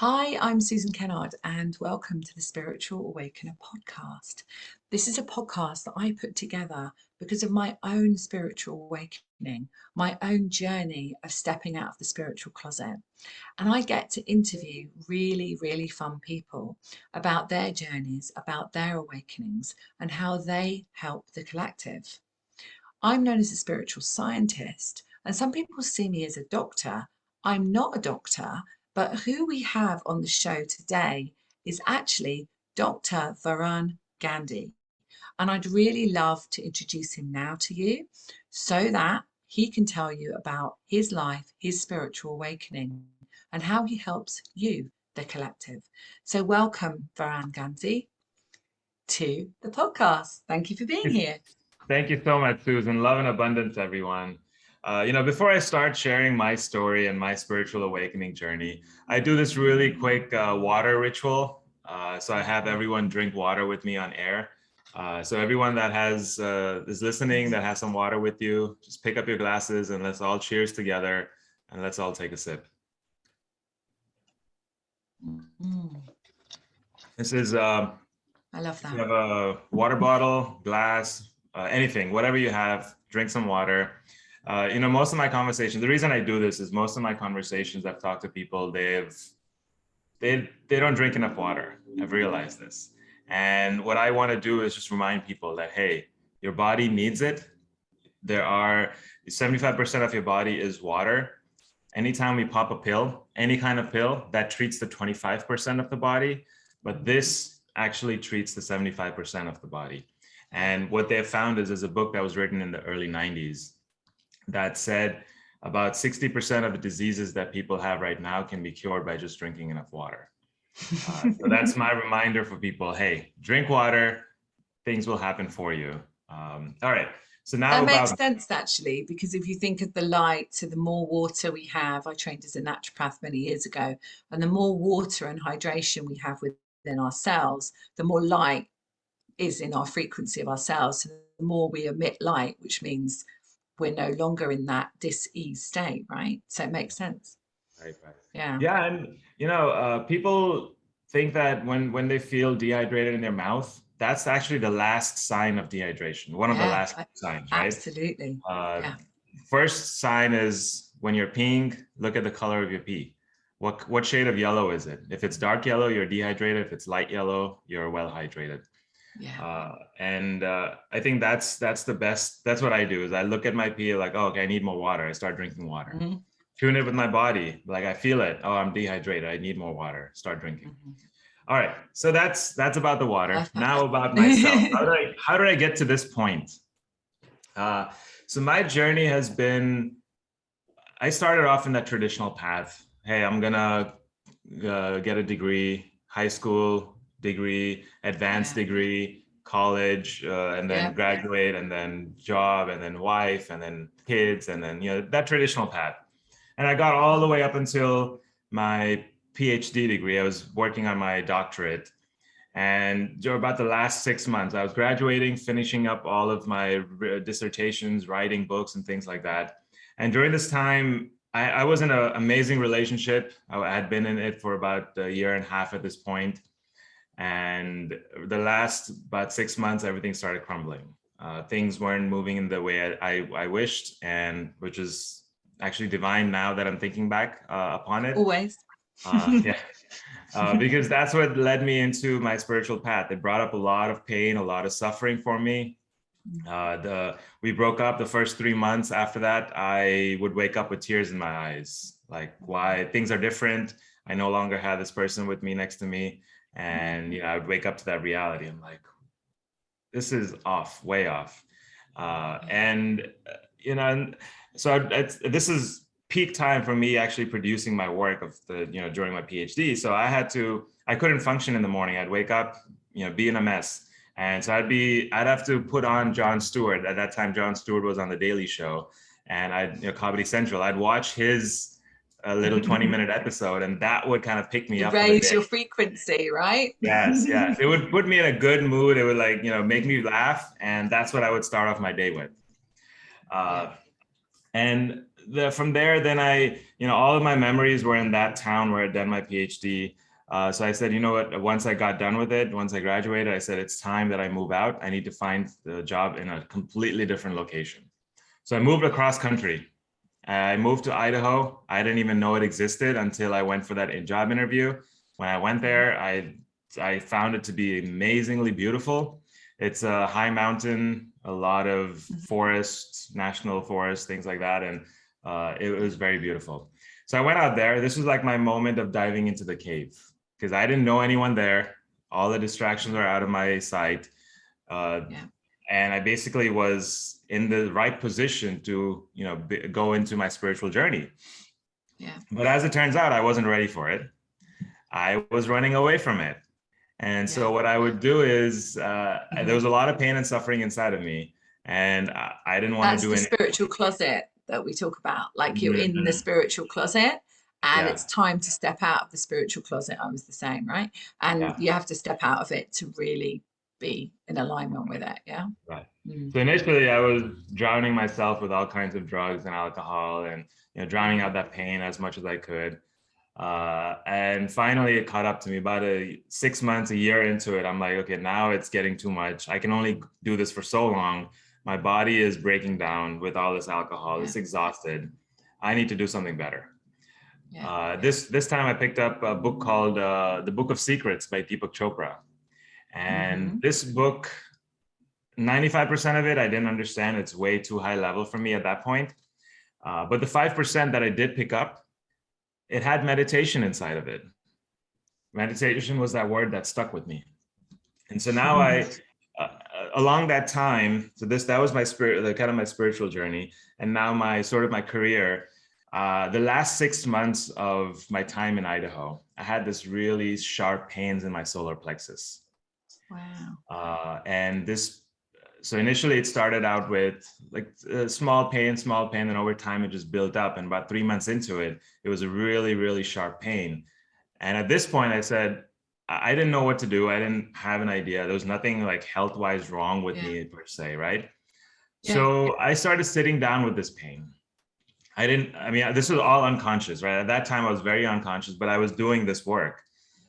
Hi, I'm Susan Kennard, and welcome to the Spiritual Awakener podcast. This is a podcast that I put together because of my own spiritual awakening, my own journey of stepping out of the spiritual closet. And I get to interview really fun people about their journeys, about their awakenings, and how they help the collective. I'm known as a spiritual scientist, and some people see me as a doctor. I'm not a doctor, but who we have on the show today is actually Dr. Varun Gandhi. And I'd really love to introduce him now to you so that he can tell you about his life, his spiritual awakening, and how he helps you, the collective. So, welcome, Varun Gandhi, to the podcast. Thank you for being here. Thank you so much, Susan. Love and abundance, everyone. Before I start sharing my story and my spiritual awakening journey, I do this really quick water ritual. So I have everyone drink water with me on air. So everyone that is listening that has some water with you, just pick up your glasses and let's all cheers together and let's all take a sip. This is I love that. You have a water bottle, glass, anything, whatever you have, drink some water. Most of my conversations, the reason I do this is most of my conversations I've talked to people, they don't drink enough water. I've realized this. And what I want to do is just remind people that, hey, your body needs it. 75% of your body is water. Anytime we pop a pill, any kind of pill, that treats the 25% of the body, but this actually treats the 75% of the body. And what they have found is there's a book that was written in the early 90s that said about 60% of the diseases that people have right now can be cured by just drinking enough water. So that's my reminder for people. Hey, drink water, things will happen for you. All right. So now that makes sense, actually, because if you think of the light, so the more water we have, I trained as a naturopath many years ago, and the more water and hydration we have within our cells, the more light is in our frequency of our cells. So the more we emit light, which means we're no longer in that dis-ease state, right? So it makes sense. Right. Yeah. Yeah, and people think that when they feel dehydrated in their mouth, that's actually the last sign of dehydration. One of the last signs, right? Absolutely. Yeah. First sign is when you're peeing, look at the color of your pee. What shade of yellow is it? If it's dark yellow, you're dehydrated. If it's light yellow, you're well hydrated. Yeah. I think that's the best. That's what I do is I look at my pee like, oh, okay, I need more water. I start drinking water. Mm-hmm. Tune it with my body. Like I feel it. Oh, I'm dehydrated. I need more water. Start drinking. Mm-hmm. All right. So that's about the water. Now about myself. How did I get to this point? So my journey has been, I started off in that traditional path. Hey, I'm gonna get a degree, high school degree, advanced degree, college, and then graduate, and then job, and then wife, and then kids, and then that traditional path. And I got all the way up until my PhD degree. I was working on my doctorate. And about the last 6 months, I was graduating, finishing up all of my dissertations, writing books and things like that. And during this time, I was in an amazing relationship. I had been in it for about a year and a half at this point. And the last about 6 months, everything started crumbling. Things weren't moving in the way I wished, and which is actually divine now that I'm thinking back upon it. Always. Because that's what led me into my spiritual path. It brought up a lot of pain, a lot of suffering for me. We broke up the first 3 months. After that, I would wake up with tears in my eyes. Like, why? Things are different. I no longer have this person with me next to me. And, I would wake up to that reality. I'm like, this is off, way off. So this is peak time for me actually producing my work during my PhD. So I couldn't function in the morning. I'd wake up, be in a mess. And so I'd have to put on Jon Stewart. At that time, Jon Stewart was on The Daily Show, and Comedy Central. I'd watch his little 20-minute episode, and that would kind of pick me up. Raise your frequency, right? Yes. It would put me in a good mood. It would make me laugh, and that's what I would start off my day with. And from there, then all of my memories were in that town where I'd done my PhD. So I said, you know what, once I got done with it, once I graduated, I said, it's time that I move out. I need to find the job in a completely different location. So I moved across country. I moved to Idaho. I didn't even know it existed until I went for that job interview. When I went there, I found it to be amazingly beautiful. It's a high mountain, a lot of forests, national forests, things like that. And it was very beautiful. So I went out there. This was like my moment of diving into the cave because I didn't know anyone there. All the distractions were out of my sight. And I basically was in the right position to, go into my spiritual journey. But as it turns out, I wasn't ready for it. I was running away from it. And so what I would do is there was a lot of pain and suffering inside of me. And I didn't want to do anything. That's the spiritual closet that we talk about. Like you're in the spiritual closet and it's time to step out of the spiritual closet. I was the same, right? And you have to step out of it to really be in alignment with it. Yeah. Right. So initially I was drowning myself with all kinds of drugs and alcohol and, drowning out that pain as much as I could. And finally it caught up to me about 6 months, a year into it. I'm like, okay, now it's getting too much. I can only do this for so long. My body is breaking down with all this alcohol. It's exhausted. I need to do something better. This time I picked up a book called The Book of Secrets by Deepak Chopra. And this book, 95% of it, I didn't understand. It's way too high level for me at that point. But the 5% that I did pick up, it had meditation inside of it. Meditation was that word that stuck with me. And so now along that time, so that was my kind of my spiritual journey. And now my career, the last 6 months of my time in Idaho, I had this really sharp pains in my solar plexus. Wow. So initially it started out with like small pain, and over time it just built up. And about 3 months into it, it was a really, really sharp pain. And at this point I said, I didn't know what to do. I didn't have an idea. There was nothing like health-wise wrong with me per se, right? So I started sitting down with this pain. This was all unconscious, right? At that time I was very unconscious, but I was doing this work.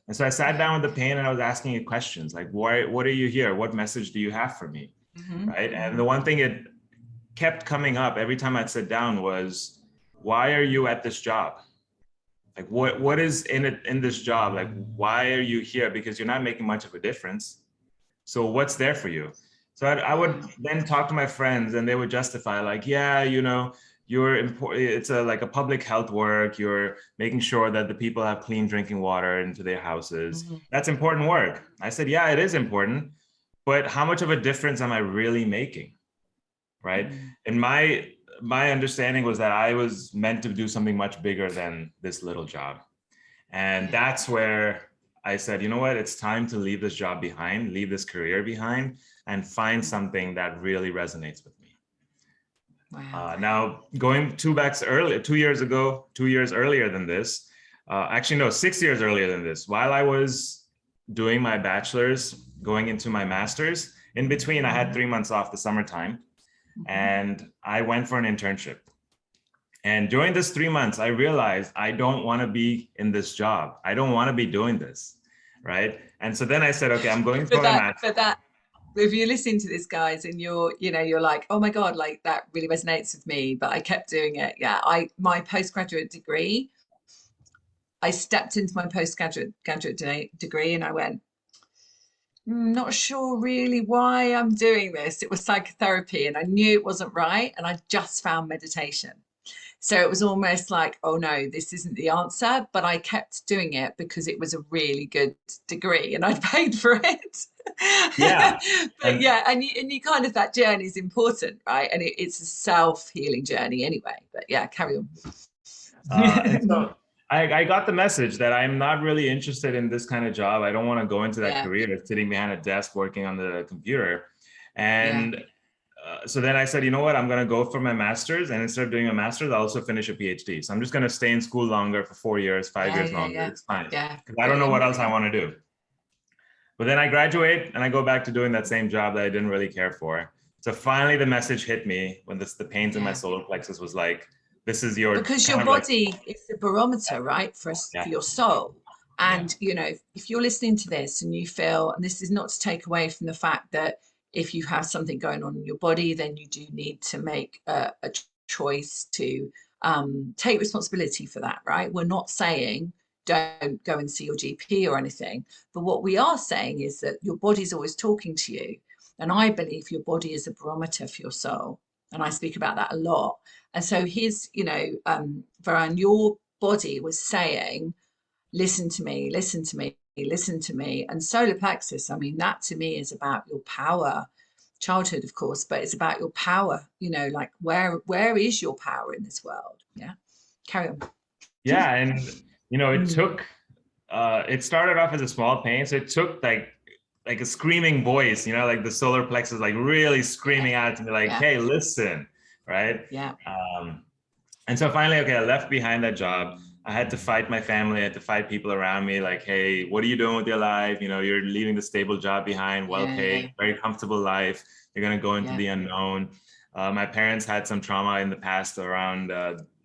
And so I sat down with the pain and I was asking it questions like, what are you here? What message do you have for me? Right. And the one thing it kept coming up every time I'd sit down was, why are you at this job? Like, what is in this job? Like, why are you here? Because you're not making much of a difference. So what's there for you? So I would then talk to my friends and they would justify like, you're important. It's like a public health work. You're making sure that the people have clean drinking water into their houses. That's important work. I said, yeah, it is important. But how much of a difference am I really making, right? And my understanding was that I was meant to do something much bigger than this little job. And that's where I said, you know what, it's time to leave this job behind, leave this career behind, and find something that really resonates with me. Wow. Now, going 2 years earlier than this, 6 years earlier than this, while I was doing my bachelor's, going into my master's, in between, I had 3 months off the summertime, and I went for an internship. And during this 3 months, I realized I don't want to be in this job. I don't want to be doing this, right? And so then I said, okay, I'm going for my master's. If you're listening to this, guys, and you're like, oh my God, like that really resonates with me, but I kept doing it. My postgraduate degree, I stepped into my postgraduate degree and I went, not sure really why I'm doing this. It was psychotherapy and I knew it wasn't right. And I just found meditation. So it was almost like, oh no, this isn't the answer. But I kept doing it because it was a really good degree and I'd paid for it. But and you kind of, that journey is important, right? And it's a self-healing journey anyway. But yeah, carry on. And so I got the message that I'm not really interested in this kind of job. I don't want to go into that career of sitting behind a desk working on the computer. And so then I said, you know what, I'm going to go for my master's, and instead of doing a master's, I'll also finish a PhD. So I'm just going to stay in school longer for 4 years, 5 years longer. It's fine. Because I don't know what else I want to do. But then I graduate and I go back to doing that same job that I didn't really care for. So finally the message hit me when the pains in my solar plexus was like, this is your because kind your of like, body is the barometer, right, for us, yeah, for your soul. yeah, And if you're listening to this and you feel, and this is not to take away from the fact that if you have something going on in your body, then you do need to make a choice to take responsibility for that, right? We're not saying don't go and see your GP or anything, but what we are saying is that your body's always talking to you, and I believe your body is a barometer for your soul, and I speak about that a lot. And so Varun, your body was saying, listen to me, listen to me, listen to me. And solar plexus, I mean, that to me is about your power. Childhood, of course, but it's about your power, like where is your power in this world? Yeah. Carry on. yeah. And it Mm, took it started off as a small pain, so it took like a screaming voice, like the solar plexus, like really yeah, screaming out to me, like, yeah, hey, listen, right? yeah, um, and so finally, okay, I left behind that job. I had to fight my family. I had to fight people around me, like, hey, what are you doing with your life? You're leaving the stable job behind, well yeah, paid, very comfortable life. You're going to go into yeah. the unknown. My parents had some trauma in the past around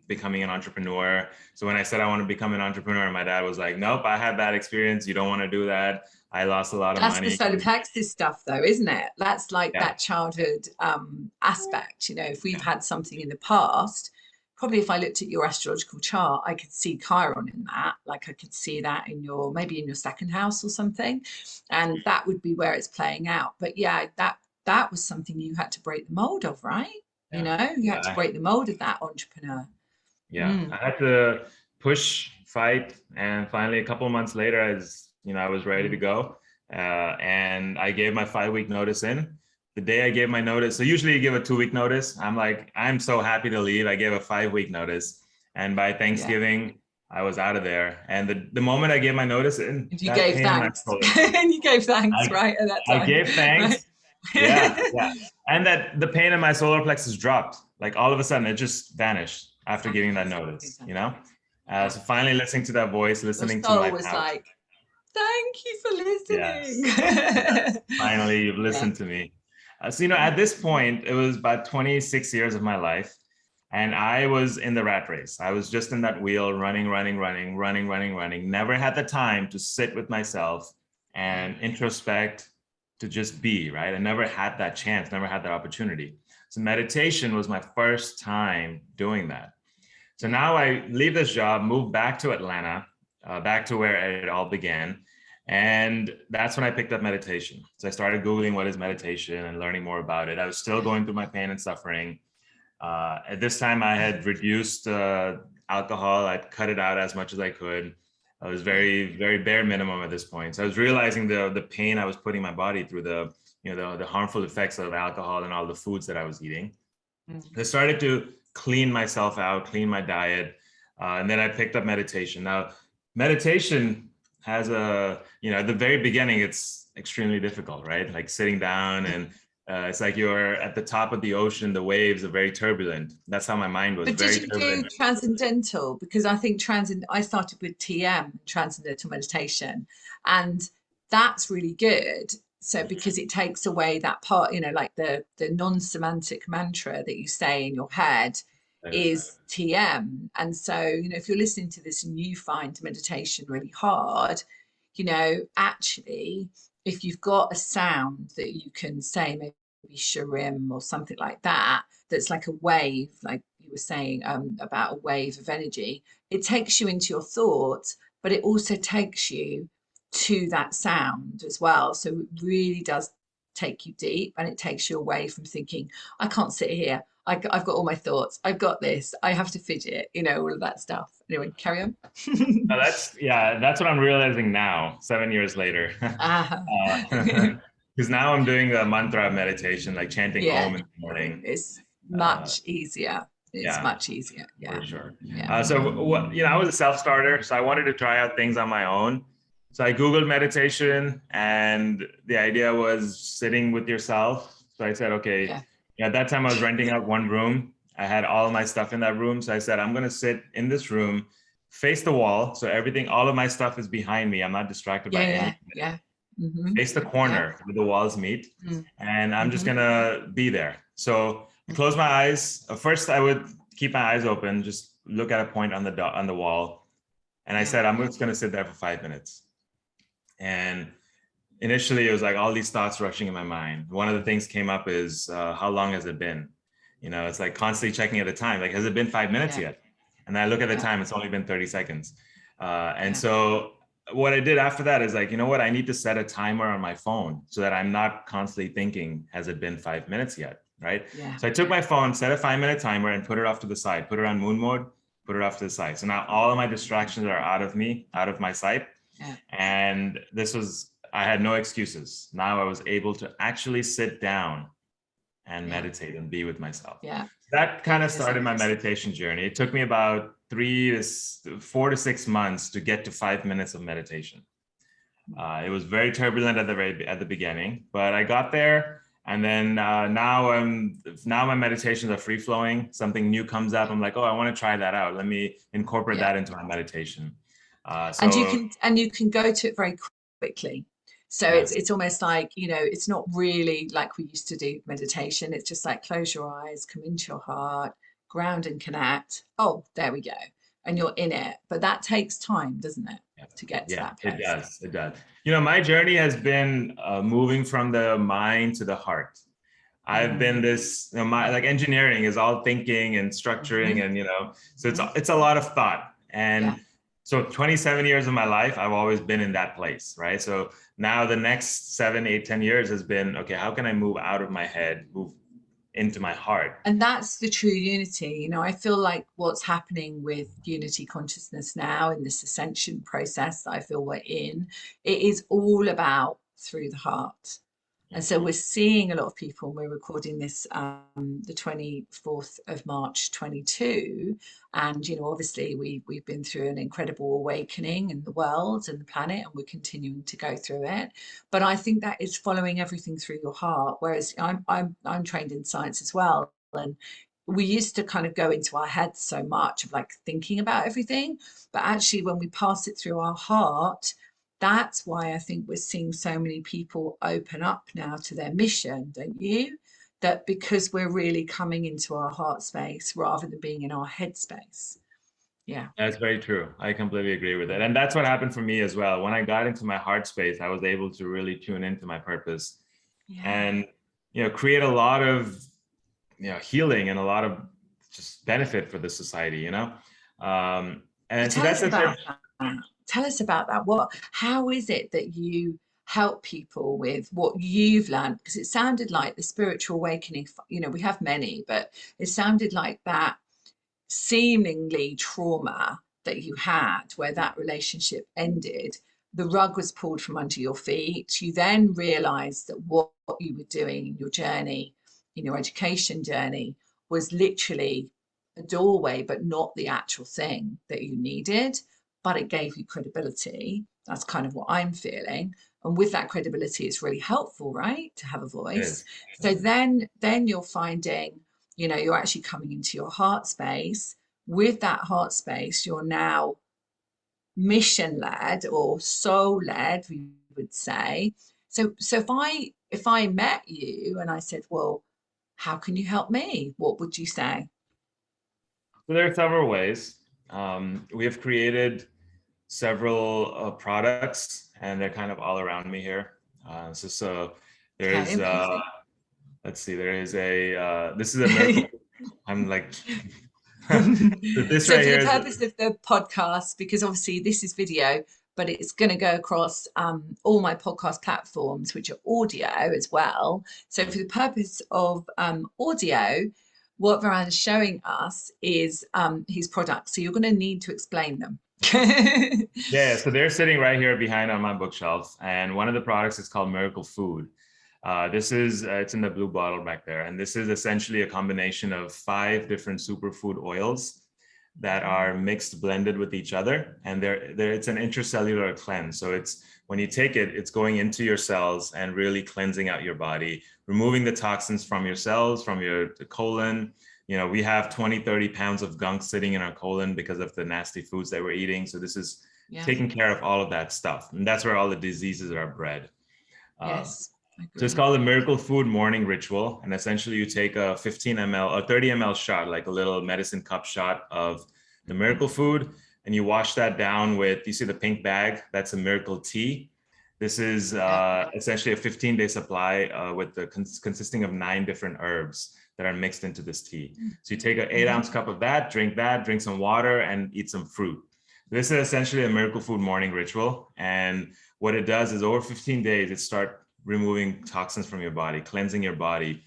becoming an entrepreneur. So when I said I want to become an entrepreneur, my dad was like, nope, I had bad experience. You don't want to do that. I lost a lot of That's the money. solar plexus stuff, though, isn't it? That's like Yeah. that childhood aspect. If we've Yeah. had something in the past, probably if I looked at your astrological chart, I could see Chiron in that. Like I could see that in maybe in your second house or something, and that would be where it's playing out. But yeah, that was something you had to break the mold of, right? Yeah. You had to Yeah. break the mold of that entrepreneur. Yeah, Mm, I had to push, fight, and finally, a couple of months later, I was ready to mm, go, and I gave my 5 week notice in. The day I gave my notice, so usually you give a 2 week notice. I'm like, I'm so happy to leave. I gave a 5 week notice, and by yeah. Thanksgiving, I was out of there. And the moment I gave my notice in, And you that gave pain in my thanks, shoulder, and you gave thanks, I right, at that I time, gave right? thanks. Yeah, yeah. And that the pain in my solar plexus dropped. Like all of a sudden, it just vanished after giving that Exactly, notice. exactly. Yeah. So finally listening to that voice, Your listening to soul my was power. like, thank you for Yes, listening. yes. Finally, you've Yeah. listened to me. So, at this point, it was about 26 years of my life. And I was in the rat race. I was just in that wheel, running, running, running, running, running, running. Never had the time to sit with myself Yeah. and introspect, to just be, right? I never had that chance, never had that opportunity. So meditation was my first time doing that. So Yeah. now I leave this job, move back to Atlanta, back to where it all began. And that's when I picked up meditation. So I started Googling what is meditation and learning more about it. I was still going through my pain and suffering. At this time, I had reduced alcohol. I'd cut it out as much as I could. I was Yeah. very, very bare minimum at this point. So I was realizing the pain I was putting my body through, the harmful effects of alcohol and all the foods that I was eating. Mm. I started to clean myself out, clean my diet, and then I picked up meditation. Now, meditation has at the very beginning, it's extremely difficult, right? Like sitting down and it's like you're at the top of the ocean, the waves are very turbulent. That's how my mind was, But did very you do turbulent. transcendental? Because I think I started with TM, transcendental meditation, and that's really good. So because it takes away that part, like the non-semantic mantra that you say in your head is TM. And so, if you're listening to this and you find meditation really hard, actually, if you've got a sound that you can say, maybe Sharim or something like that, that's like a wave, like you were saying about a wave of energy, it takes you into your thoughts, but it also takes you to that sound as well. So it really does take you deep, and it takes you away from thinking, I can't sit here. I've got all my thoughts. I've got this. I have to fidget, all of that stuff. Anyway, carry on. That's what I'm realizing now, 7 years later. Ah, Because now I'm doing a mantra meditation, like chanting yeah, Om in the morning. it's Uh, much easier. It's yeah, much easier. for Yeah, sure. yeah. I was a self-starter, so I wanted to try out things on my own. So I Googled meditation, and the idea was sitting with yourself. So I said, okay, Yeah. at that time I was renting out one room. I had all my stuff in that room. So I said, I'm going to sit in this room, face the wall. So all of my stuff is behind me. I'm not distracted by Yeah, yeah, anything. yeah. Mm-hmm. Face the Yeah. corner where the walls meet, Mm. and I'm just Mm-hmm. gonna be there. So I close my eyes. First, I would keep my eyes open, just look at a point on the wall. And I said, I'm just going to sit there for 5 minutes. And initially it was like all these thoughts rushing in my mind. One of the things came up is, how long has it been? You know, it's like constantly checking at the time. Like, has it been 5 minutes yet? And I look at the time, it's only been 30 seconds. And so what I did after that is like, you know what, I need to set a timer on my phone so that I'm not constantly thinking, has it been 5 minutes yet? Right. So I took my phone, set a 5-minute timer and put it off to the side, put it on moon mode, put it off to the side. So now all of my distractions are out of my sight. And I had no excuses. Now I was able to actually sit down and meditate and be with myself. That kind of started my meditation journey. It took me about 4 to 6 months to get to 5 minutes of meditation. It was very turbulent at the beginning, but I got there. And then now my meditations are free flowing. Something new comes up. I'm like, oh, I want to try that out. Let me incorporate that into my meditation. And you can go to it very quickly. So it's almost like, you know, it's not really like we used to do meditation. It's just like close your eyes, come into your heart, ground and connect. Oh, there we go. And you're in it. But that takes time, doesn't it? To get to that place. It does. You know, my journey has been moving from the mind to the heart. I've been like engineering is all thinking and structuring and, you know, so it's a lot of thought. And so 27 years of my life, I've always been in that place, right? So now the next 7, 8, 10 years has been, okay, how can I move out of my head, move into my heart? And that's the true unity. You know, I feel like what's happening with unity consciousness now in this ascension process that I feel we're in, it is all about through the heart. And so we're seeing a lot of people, we're recording this the 24th of March 22. And, you know, obviously we've been through an incredible awakening in the world and the planet, and we're continuing to go through it. But I think that is following everything through your heart, whereas I'm trained in science as well. And we used to kind of go into our heads so much of like thinking about everything. But actually, when we pass it through our heart, that's why I think we're seeing so many people open up now to their mission, don't you? That because we're really coming into our heart space rather than being in our head space. Yeah. That's very true. I completely agree with it. And that's what happened for me as well. When I got into my heart space, I was able to really tune into my purpose and, you know, create a lot of, you know, healing and a lot of just benefit for the society, you know? And so that's Tell us about that. How is it that you help people with what you've learned? Because it sounded like the spiritual awakening, you know, we have many, but it sounded like that seemingly trauma that you had where that relationship ended, the rug was pulled from under your feet. You then realized that what you were doing in your journey, in your education journey, was literally a doorway, but not the actual thing that you needed. But it gave you credibility. That's kind of what I'm feeling. And with that credibility, it's really helpful, right? To have a voice. So then you're finding, you know, you're actually coming into your heart space. With that heart space, you're now mission led or soul led, we would say. So if I met you and I said, well, how can you help me? What would you say? So there are several ways. We have created several products, and they're kind of all around me here. So there's, let's see, there is this is a miracle. I'm like, this so right for the purpose of the podcast, because obviously this is video, but it's going to go across all my podcast platforms, which are audio as well. So for the purpose of audio, what Varun is showing us is his products. So you're going to need to explain them. Yeah, so they're sitting right here behind on my bookshelf. And one of the products is called Miracle Food. This is, it's in the blue bottle back there. And this is essentially a combination of 5 different superfood oils that are mixed, blended with each other. And it's an intracellular cleanse. So it's, when you take it, it's going into your cells and really cleansing out your body, removing the toxins from your cells, from your colon. You know, we have 20, 30 pounds of gunk sitting in our colon because of the nasty foods that we're eating. So this is taking care of all of that stuff. And that's where all the diseases are bred. Yes. So it's called the Miracle Food Morning Ritual. And essentially you take a 15 ml or 30 ml shot, like a little medicine cup shot of the Miracle Food. And you wash that down with, you see the pink bag, that's a Miracle Tea. This is essentially a 15-day supply with the consisting of 9 different herbs that are mixed into this tea. So you take an 8-ounce cup of that, drink some water, and eat some fruit. This is essentially a Miracle Food Morning Ritual. And what it does is over 15 days, it starts removing toxins from your body, cleansing your body,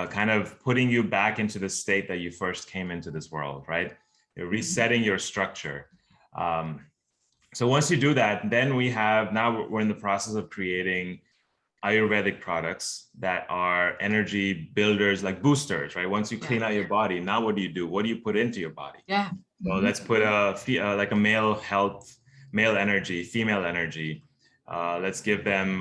kind of putting you back into the state that you first came into this world, right? You're resetting your structure. So once you do that, then now we're in the process of creating Ayurvedic products that are energy builders, like boosters, right? Once you clean out your body, now what do? What do you put into your body? Yeah. So let's put like a male health, male energy, female energy. Let's give them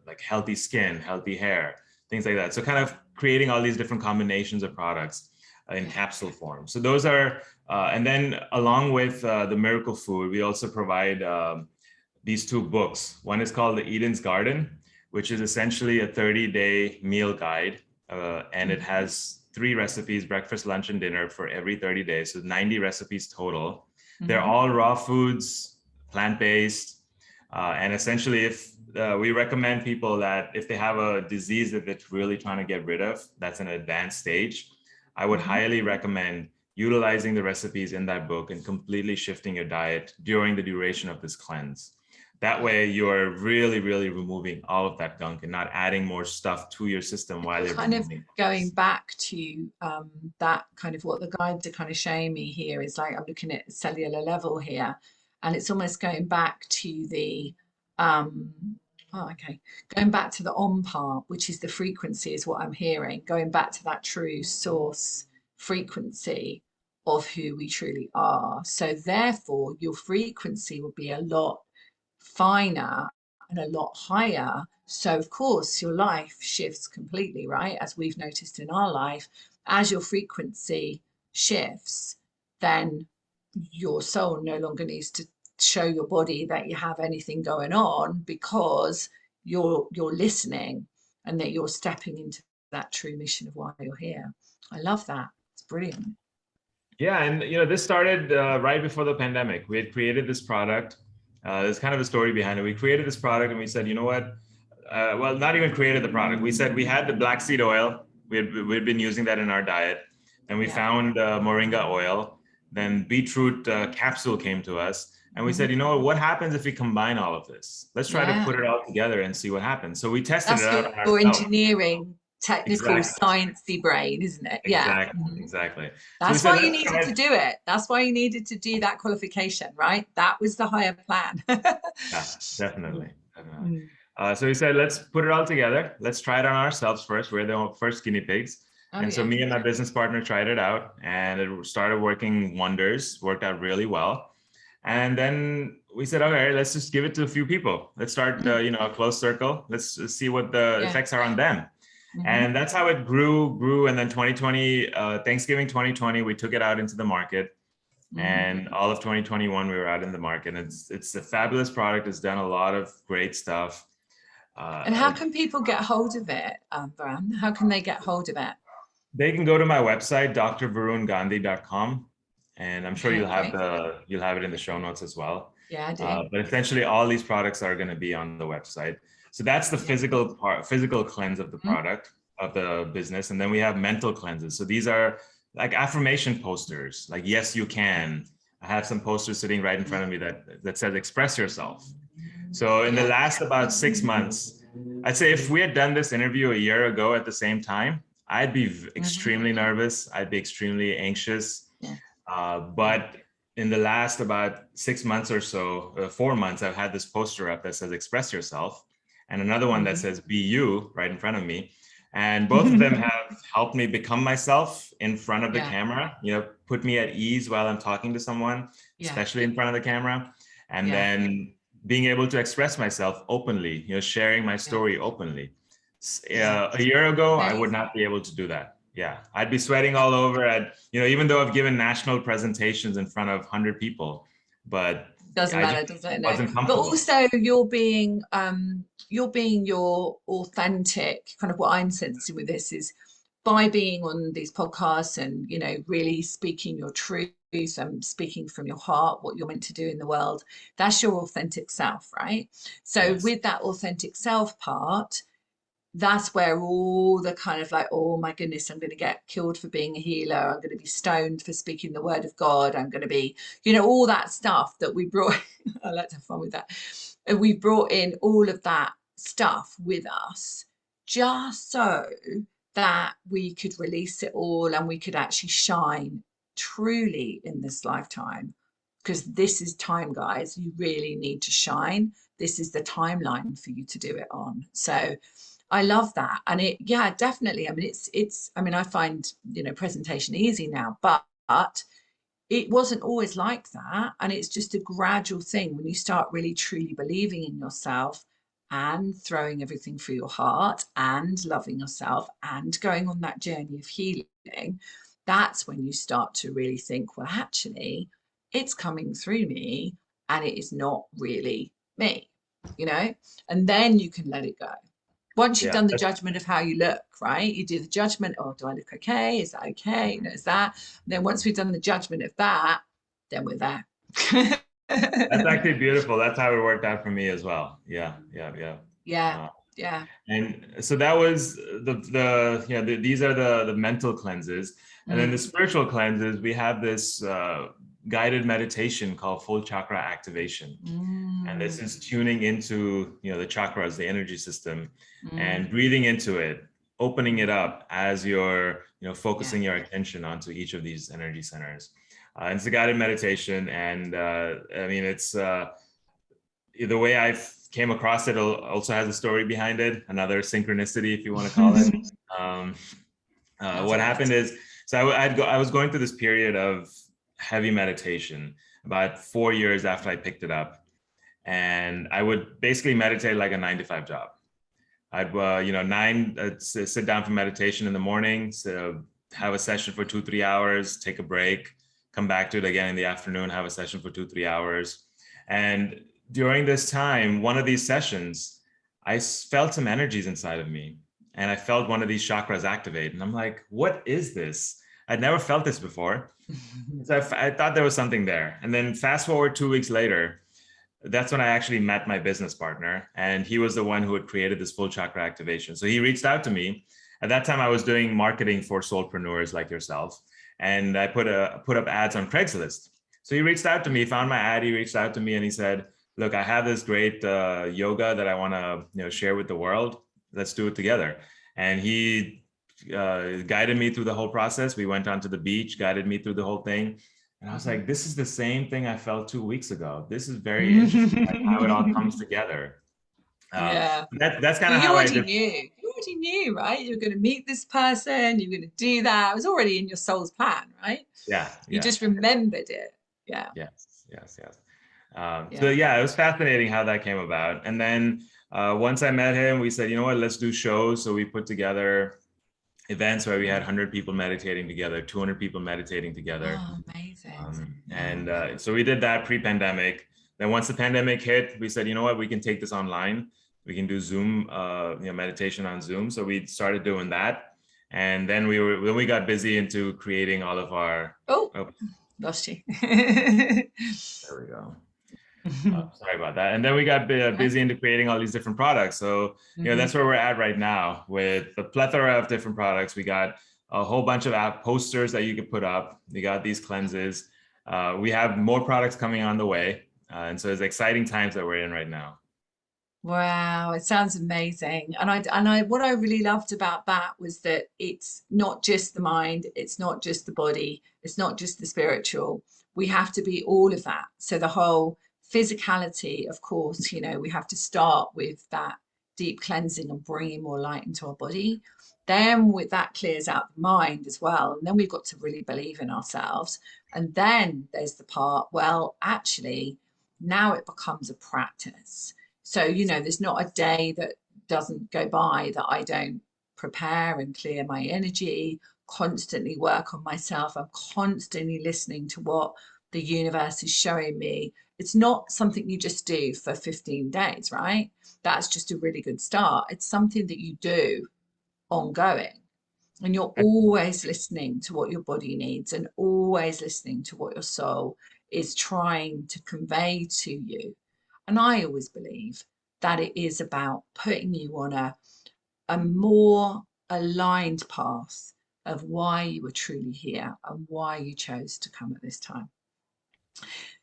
like healthy skin, healthy hair, things like that. So kind of creating all these different combinations of products in capsule form. So those are, and then along with the Miracle Food, we also provide these 2 books. One is called The Eden's Garden, which is essentially a 30-day meal guide. And it has 3 recipes, breakfast, lunch, and dinner for every 30 days. So 90 recipes total. They're all raw foods, plant-based. And essentially, if we recommend people that if they have a disease that they're really trying to get rid of, that's an advanced stage, I would highly recommend utilizing the recipes in that book and completely shifting your diet during the duration of this cleanse. That way you're really, really removing all of that gunk and not adding more stuff to your system while you're kind of going this. back to that kind of what the guides are kind of showing me here is like I'm looking at cellular level here, and it's almost going back to the going back to the on part, which is the frequency, is what I'm hearing, going back to that true source frequency of who we truly are. So therefore your frequency will be a lot finer and a lot higher. So of course your life shifts completely, right? As we've noticed in our life, as your frequency shifts, then your soul no longer needs to show your body that you have anything going on, because you're listening and that you're stepping into that true mission of why you're here. I love that. It's brilliant. Yeah, and this started right before the pandemic. We had created this product. There's kind of a story behind it. We created this product and we said, you know what? Well, not even created the product. We said we had the black seed oil. We'd been using that in our diet. And we found moringa oil. Then beetroot capsule came to us. And we said, you know what happens if we combine all of this? Let's try to put it all together and see what happens. So we tested it out on ourselves. Your engineering, technical, sciencey brain, isn't it? Exactly. That's why you needed to do it. That's why you needed to do that qualification, right? That was the higher plan. Yeah, definitely. So we said, let's put it all together. Let's try it on ourselves first. We're the first guinea pigs. So me and my business partner tried it out, and it started working wonders, worked out really well. And then we said, okay, let's just give it to a few people. Let's start, a close circle. Let's see what the effects are on them. And that's how it grew. And then 2020, Thanksgiving 2020, we took it out into the market. And all of 2021, we were out in the market. It's a fabulous product. It's done a lot of great stuff. And how can people get hold of it, Varun? How can they get hold of it? They can go to my website, drvarungandhi.com. And I'm sure you'll have it in the show notes as well. Yeah, I do. But essentially, all these products are going to be on the website. So that's the physical cleanse of the product, of the business. And then we have mental cleanses. So these are like affirmation posters, like, yes, you can. I have some posters sitting right in front of me that says, express yourself. So in the last about 6 months, I'd say if we had done this interview a year ago at the same time, I'd be extremely nervous. I'd be extremely anxious. But in the last about 6 months or so, 4 months, I've had this poster up that says, express yourself. And another one that says, be you, right in front of me. And both of them have helped me become myself in front of the camera, put me at ease while I'm talking to someone, especially in front of the camera. And then being able to express myself openly, sharing my story openly. A year ago, I would not be able to do that. I'd be sweating all over. Even though I've given national presentations in front of 100 people, but Doesn't I just matter, does it? No. wasn't But comfortable. also you're being your authentic, kind of what I'm sensing with this is by being on these podcasts and, you know, really speaking your truth and speaking from your heart, what you're meant to do in the world, that's your authentic self, right? So Yes. with that authentic self part, that's where all the kind of like, oh my goodness, I'm going to get killed for being a healer. I'm going to be stoned for speaking the word of God. I'm going to be, you know, all that stuff that we brought. I like to have fun with that. And we brought in all of that stuff with us just so that we could release it all and we could actually shine truly in this lifetime. Because this is time, guys. You really need to shine. This is the timeline for you to do it on. So, I love that. And it, yeah, definitely. I mean, I mean, I find, you know, presentation easy now, but it wasn't always like that. And it's just a gradual thing when you start really truly believing in yourself and throwing everything through your heart and loving yourself and going on that journey of healing. That's when you start to really think, well, actually, it's coming through me and it is not really me, you know, and then you can let it go once you've Yeah. done the judgment of how you look, right? You do the judgment, oh, do I look okay? Is that okay? You know, is that? And then once we've done the judgment of that, then we're there. That's actually beautiful. That's how it worked out for me as well. Yeah, yeah, yeah. Yeah, Uh, yeah. and so that was these are the mental cleanses, and then the Mm, spiritual cleanses. We have this guided meditation called full chakra activation, and this mm, is tuning into the chakras, the energy system, and mm, breathing into it, opening it up as you're yeah. focusing your attention onto each of these energy centers. It's a guided meditation, and I mean, it's the way I came across it also has a story behind it, another synchronicity, if you want to call it. Um, Love what it. happened is, so I was going through this period of heavy meditation about 4 years after I picked it up, and I would basically meditate like a 9 to 5 job. I'd sit down for meditation in the morning, so have a session for 2 3 hours, take a break, come back to it again in the afternoon, have a session for 2 3 hours. And during this time, one of these sessions, I felt some energies inside of me, and I felt one of these chakras activate, and I'm like, what is this? I'd never felt this before. So I thought there was something there. And then fast forward 2 weeks later, that's when I actually met my business partner, and he was the one who had created this full chakra activation. So he reached out to me. At that time, I was doing marketing for soulpreneurs like yourself, and I put up ads on Craigslist. So he reached out to me, found my ad, he reached out to me, and he said, "Look, I have this great yoga that I want to share with the world. Let's do it together." And he guided me through the whole process. We went onto the beach, guided me through the whole thing. And I was like, this is the same thing I felt 2 weeks ago. This is very interesting, like how it all comes together. Yeah. That's kind Well, of you how I already did. knew. You already knew, right? You're going to meet this person. You're going to do that. It was already in your soul's plan, right? Yeah, You yeah, just remembered it. Yeah, yes, yes, yes. So yeah. yeah, it was fascinating how that came about. And then once I met him, we said, you know what, let's do shows. So we put together events where we had 100 people meditating together, 200 people meditating together. Oh, amazing. Yeah. And so we did that pre-pandemic. Then once the pandemic hit, we said, you know what, we can take this online. We can do Zoom, meditation on Zoom. So we started doing that, and then we got busy into creating all of our. Oh, Oh, lost you. there we go. Sorry about that. And then we got busy into creating all these different products. So that's where we're at right now with the plethora of different products. We got a whole bunch of app posters that you could put up. We got these cleanses. We have more products coming on the way. And so it's exciting times that we're in right now. Wow, it sounds amazing. And I what I really loved about that was that it's not just the mind, it's not just the body, it's not just the spiritual. We have to be all of that. So the whole physicality, of course, you know, we have to start with that deep cleansing and bringing more light into our body. Then with that clears out the mind as well. And then we've got to really believe in ourselves. And then there's the part, well, actually, now it becomes a practice. So, you know, there's not a day that doesn't go by that I don't prepare and clear my energy, constantly work on myself. I'm constantly listening to what the universe is showing me it's not something you just do for 15 days, right? That's just a really good start. It's something that you do ongoing. And you're always listening to what your body needs and always listening to what your soul is trying to convey to you. And I always believe that it is about putting you on a more aligned path of why you were truly here and why you chose to come at this time.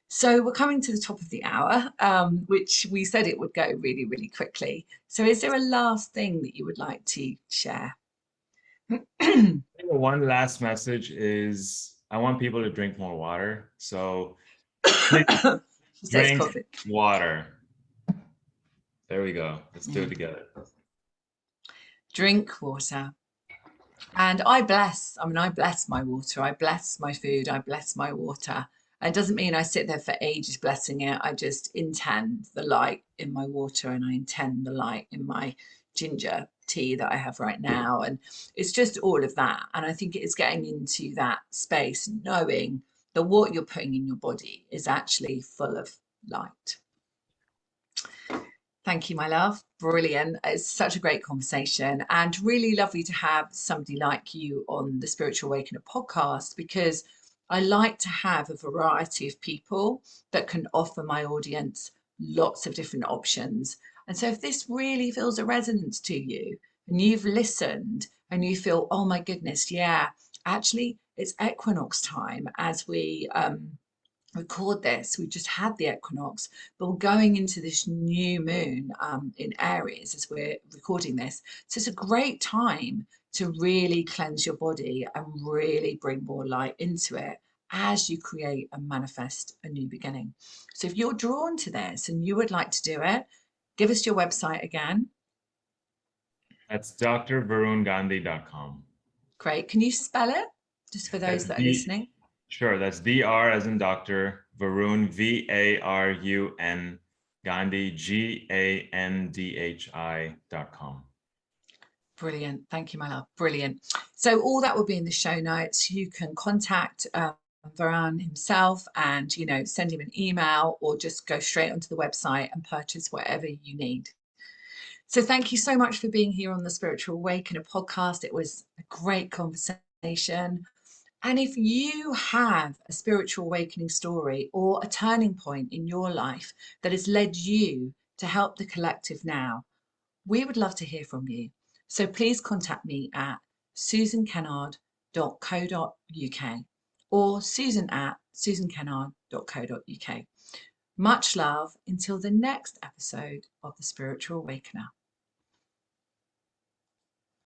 So we're coming to the top of the hour, which we said it would go really, really quickly. So is there a last thing that you would like to share? One last message is I want people to drink more water. So please She says drink coffee. water. There we go. Let's do it together. Drink water. And I bless my water. I bless my food. I bless my water. It doesn't mean I sit there for ages blessing it. I just intend the light in my water and I intend the light in my ginger tea that I have right now. And it's just all of that. And I think it is getting into that space, knowing that what you're putting in your body is actually full of light. Thank you, my love. Brilliant. It's such a great conversation and really lovely to have somebody like you on the Spiritual Awakener podcast, because I like to have a variety of people that can offer my audience lots of different options. And so if this really feels a resonance to you and you've listened and you feel, oh my goodness, yeah, actually it's equinox time as we record this. We just had the equinox, but we're going into this new moon in Aries as we're recording this. So it's a great time to really cleanse your body and really bring more light into it as you create and manifest a new beginning. So if you're drawn to this and you would like to do it, give us your website again. That's drvarungandhi.com. Great. Can you spell it just for those that are listening? Sure, that's DR as in Doctor, Varun, VARUN, Gandhi, GANDHI.com. Brilliant. Thank you, my love. Brilliant. So all that will be in the show notes. You can contact Varun himself and, send him an email or just go straight onto the website and purchase whatever you need. So thank you so much for being here on the Spiritual Awakener podcast. It was a great conversation. And if you have a spiritual awakening story or a turning point in your life that has led you to help the collective now, we would love to hear from you. So please contact me at susankennard.co.uk or susan@susankennard.co.uk. Much love until the next episode of The Spiritual Awakener.